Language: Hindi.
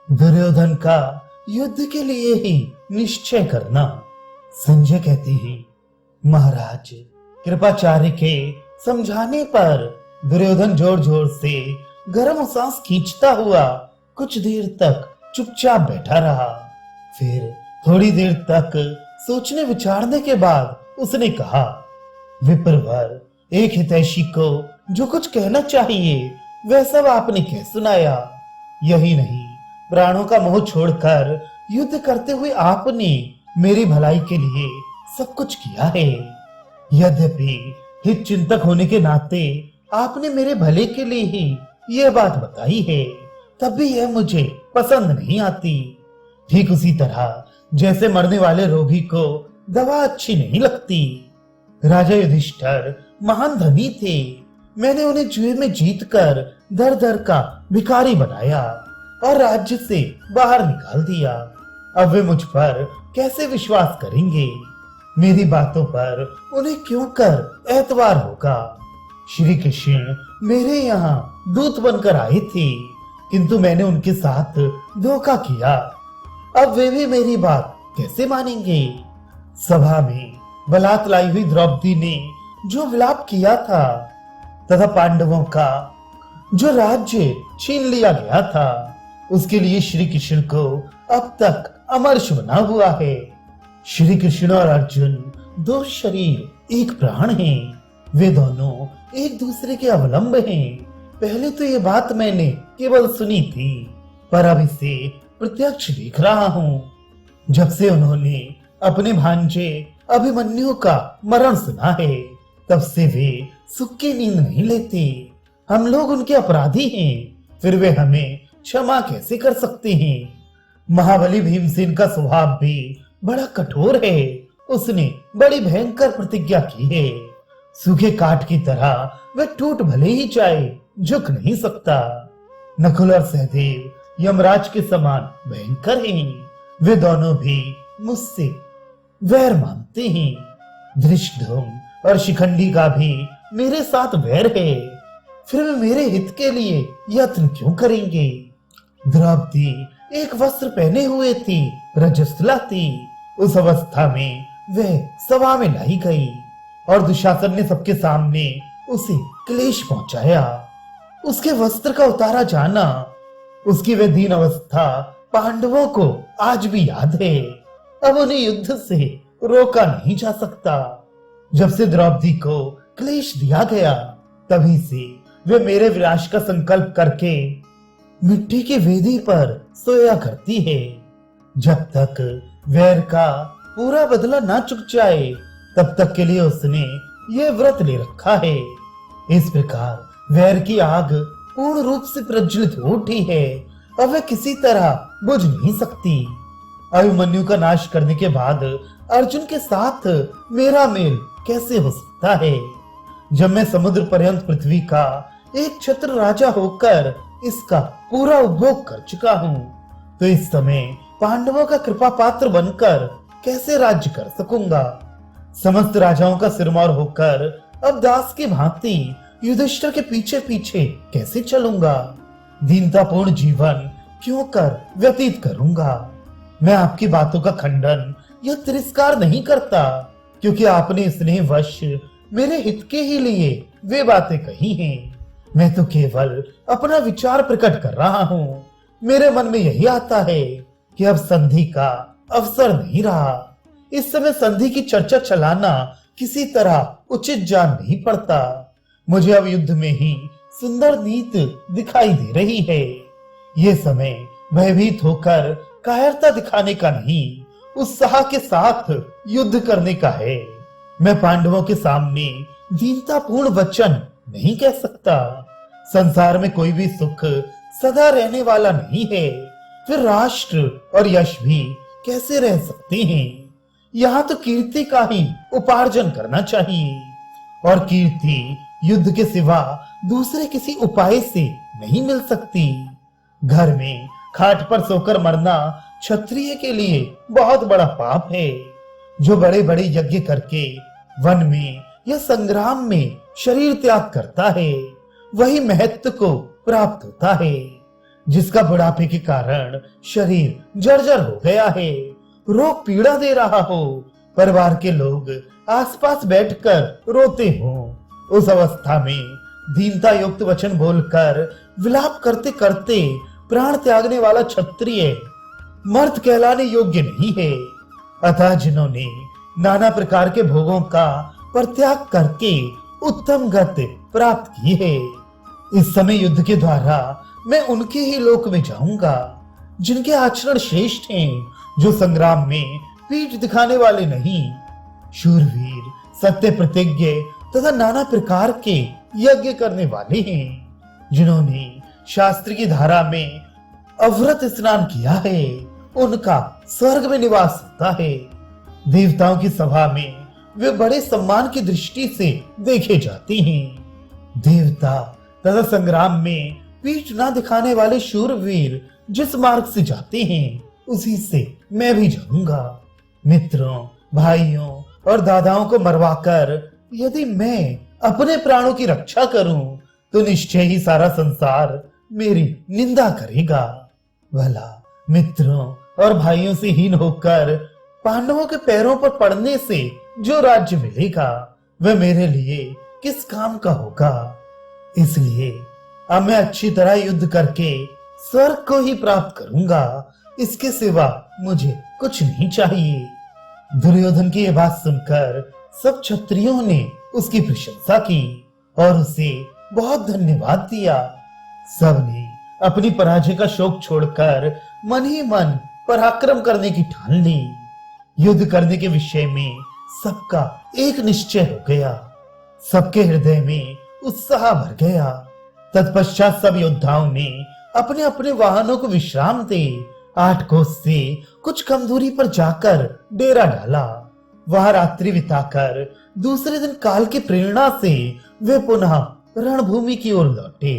दुर्योधन का युद्ध के लिए ही निश्चय करना। संजय कहती है, महाराज कृपाचार्य के समझाने पर दुर्योधन जोर जोर से गर्म सांस खींचता हुआ कुछ देर तक चुपचाप बैठा रहा। फिर थोड़ी देर तक सोचने विचारने के बाद उसने कहा, विप्रवर, एक हितैषी को जो कुछ कहना चाहिए वह सब आपने कह सुनाया। यही नहीं, प्राणों का मोह छोड़कर युद्ध करते हुए आपने मेरी भलाई के लिए सब कुछ किया है। यद्यपि हित चिंतक होने के नाते आपने मेरे भले के लिए ही यह बात बताई है, तब भी यह मुझे पसंद नहीं आती। ठीक उसी तरह जैसे मरने वाले रोगी को दवा अच्छी नहीं लगती। राजा युधिष्ठिर महान धनी थे। मैंने उन्हें जुए में जीतकर दर दर का भिखारी बनाया और राज्य से बाहर निकाल दिया। अब वे मुझ पर कैसे विश्वास करेंगे? मेरी बातों पर उन्हें क्यों कर एतबार होगा? श्री कृष्ण मेरे यहाँ दूत बनकर आए थे, किंतु मैंने उनके साथ धोखा किया। अब वे भी मेरी बात कैसे मानेंगे? सभा में बलात् लाई हुई द्रौपदी ने जो विलाप किया था तथा पांडवों का जो राज्य छीन लिया गया था, उसके लिए श्री कृष्ण को अब तक अमर्ष बना हुआ है। श्री कृष्ण और अर्जुन दो शरीर एक प्राण हैं। वे दोनों एक दूसरे के अवलंब हैं। पहले तो ये बात मैंने केवल सुनी थी, पर अब इसे प्रत्यक्ष देख रहा हूँ। जब से उन्होंने अपने भांजे अभिमन्यु का मरण सुना है, तब से वे सुख की नींद नहीं लेते। हम लोग उनके अपराधी हैं, फिर वे हमें क्षमा कैसे कर सकते हैं? महाबली भीमसेन का स्वभाव भी बड़ा कठोर है। उसने बड़ी भयंकर प्रतिज्ञा की है। सूखे काठ की तरह वह टूट भले ही जाए, झुक नहीं सकता। नकुल और सहदेव यमराज के समान भयंकर हैं। वे दोनों भी मुझसे वैर मानते हैं। धृष्टद्युम्न और शिखंडी का भी मेरे साथ वैर है। फिर वे मेरे हित के लिए यत्न क्यों करेंगे? द्रौपदी एक वस्त्र पहने हुए थी, रजस्वला थी। उस अवस्था में वह सभा में लाई गई और दुशासन ने सबके सामने उसे क्लेश पहुंचाया। उसके वस्त्र का उतारा जाना, उसकी वह दीन अवस्था पांडवों को आज भी याद है। अब उन्हें युद्ध से रोका नहीं जा सकता। जब से द्रौपदी को क्लेश दिया गया, तभी से वे मेरे विनाश का संकल्प करके मिट्टी की वेदी पर सोया करती है। जब तक वैर का पूरा बदला ना चुक जाए, तब तक के लिए उसने ये व्रत ले रखा है। इस प्रकार वैर की आग पूर्ण रूप से प्रज्वलित हो उठी है। अब वह किसी तरह बुझ नहीं सकती। अभिमन्यु का नाश करने के बाद अर्जुन के साथ मेरा मेल कैसे हो सकता है? जब मैं समुद्र पर्यंत पृथ्वी का एक छत्र राजा होकर इसका पूरा उपभोग कर चुका हूँ, तो इस समय पांडवों का कृपा पात्र बनकर कैसे राज्य कर सकूंगा? समस्त राजाओं का सिरमौर होकर अब दास की भांति युधिष्ठिर के पीछे पीछे कैसे चलूंगा? दीनतापूर्ण जीवन क्यों कर व्यतीत करूंगा? मैं आपकी बातों का खंडन या तिरस्कार नहीं करता, क्योंकि आपने स्नेहवश मेरे हित के ही लिए वे बातें कही हैं। मैं तो केवल अपना विचार प्रकट कर रहा हूँ। मेरे मन में यही आता है कि अब संधि का अवसर नहीं रहा। इस समय संधि की चर्चा चलाना किसी तरह उचित जान नहीं पड़ता। मुझे अब युद्ध में ही सुंदर नीत दिखाई दे रही है। ये समय भयभीत होकर कायरता दिखाने का नहीं, उत्साह के साथ युद्ध करने का है। मैं पांडवों के सामने दीनतापूर्ण वचन नहीं कह सकता। संसार में कोई भी सुख सदा रहने वाला नहीं है। फिर राष्ट्र और यश भी कैसे रह सकते हैं? यहाँ तो कीर्ति का ही उपार्जन करना चाहिए, और कीर्ति युद्ध के सिवा दूसरे किसी उपाय से नहीं मिल सकती। घर में खाट पर सोकर मरना क्षत्रिय के लिए बहुत बड़ा पाप है। जो बड़े बड़े यज्ञ करके वन में या संग्राम में शरीर त्याग करता है, वही महत्व को प्राप्त होता है। जिसका बुढ़ापे के कारण शरीर जर्जर हो गया है, रोग पीड़ा दे रहा हो, परिवार के लोग आसपास बैठकर रोते हो, उस अवस्था में दीनता युक्त वचन बोलकर विलाप करते करते प्राण त्यागने वाला क्षत्रिय मर्द कहलाने योग्य नहीं है। अतः जिन्होंने नाना प्रकार के भोगों का परित्याग करके उत्तम गति प्राप्त की है, इस समय युद्ध के द्वारा मैं उनके ही लोक में जाऊंगा जिनके आचरण श्रेष्ठ हैं, जो संग्राम में पीठ दिखाने वाले नहीं, शूरवीर, सत्य प्रतिज्ञ तथा नाना प्रकार के यज्ञ करने वाले हैं, जिन्होंने शास्त्र की धारा में अवृत स्नान किया है, उनका स्वर्ग में निवास होता है। देवताओं की सभा में वे बड़े सम्मान की दृष्टि से देखे जाते हैं। देवता तथा संग्राम में पीठ ना दिखाने वाले शूरवीर जिस मार्ग से जाते हैं, उसी से मैं भी जाऊंगा। मित्रों, भाइयों और दादाओं को मरवाकर यदि मैं अपने प्राणों की रक्षा करूं, तो निश्चय ही सारा संसार मेरी निंदा करेगा। भला मित्रों और भाइयों से हीन होकर पांडवों के पैरों पर पड़ने से जो राज्य मिलेगा, वह मेरे लिए किस काम का होगा। इसलिए अब मैं अच्छी तरह युद्ध करके स्वर्ग को ही प्राप्त करूंगा, इसके सिवा मुझे कुछ नहीं चाहिए। दुर्योधन की यह बात सुनकर सब क्षत्रियों ने उसकी प्रशंसा की और उसे बहुत धन्यवाद दिया। सबने अपनी पराजय का शोक छोड़कर मन ही मन पराक्रम करने की ठान ली। युद्ध करने के विषय में सबका एक निश्चय हो गया, सबके हृदय में उत्साह भर गया। तत्पश्चात सब योद्धाओं ने अपने अपने वाहनों को विश्राम दे 8 कोस से कुछ कम दूरी पर जाकर डेरा डाला। वहां रात्रि बिताकर दूसरे दिन काल की प्रेरणा से वे पुनः रणभूमि की ओर लौटे।